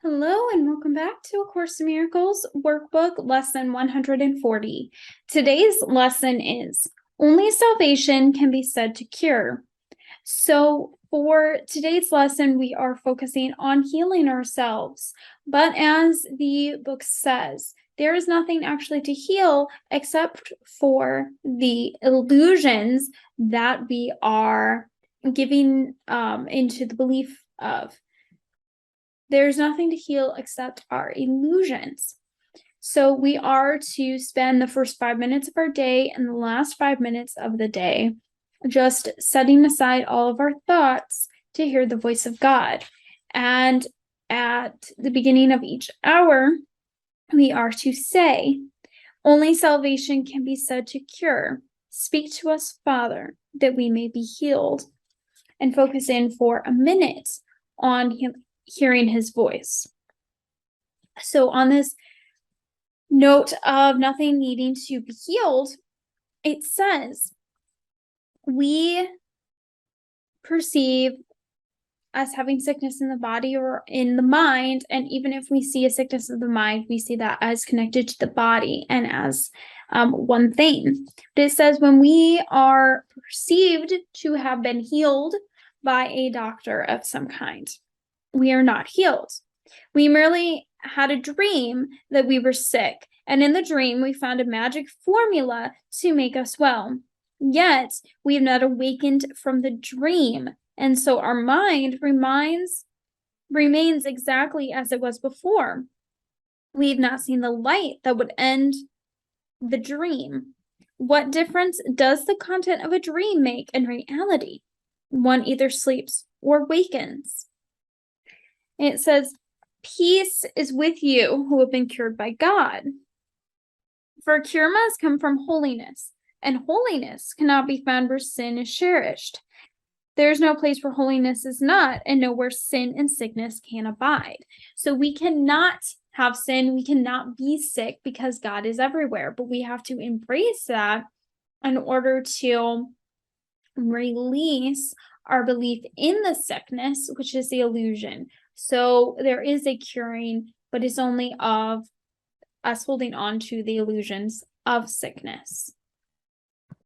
Hello and welcome back to A Course in Miracles Workbook Lesson 140. Today's lesson is Only Salvation Can Be Said to Cure. So for today's lesson, we are focusing on healing ourselves. But as the book says, there is nothing actually to heal except for the illusions that we are giving into the belief of. There's nothing to heal except our illusions. So we are to spend the first 5 minutes of our day and the last 5 minutes of the day just setting aside all of our thoughts to hear the voice of God. And at the beginning of each hour, we are to say, only salvation can be said to cure. Speak to us, Father, that we may be healed. And focus in for a minute on hearing his voice. So on this note of nothing needing to be healed, it says we perceive us having sickness in the body or in the mind, and even if we see a sickness of the mind, we see that as connected to the body and as one thing. But it says when we are perceived to have been healed by a doctor of some kind, we are not healed. We merely had a dream that we were sick, and in the dream we found a magic formula to make us well. Yet we have not awakened from the dream, and so our mind remains exactly as it was before. We have not seen the light that would end the dream. What difference does the content of a dream make in reality? One either sleeps or wakens. It says, peace is with you who have been cured by God. For cure must come from holiness, and holiness cannot be found where sin is cherished. There is no place where holiness is not, and nowhere sin and sickness can abide. So we cannot have sin, we cannot be sick because God is everywhere, but we have to embrace that in order to release our belief in the sickness, which is the illusion. So there is a curing, but it's only of us holding on to the illusions of sickness.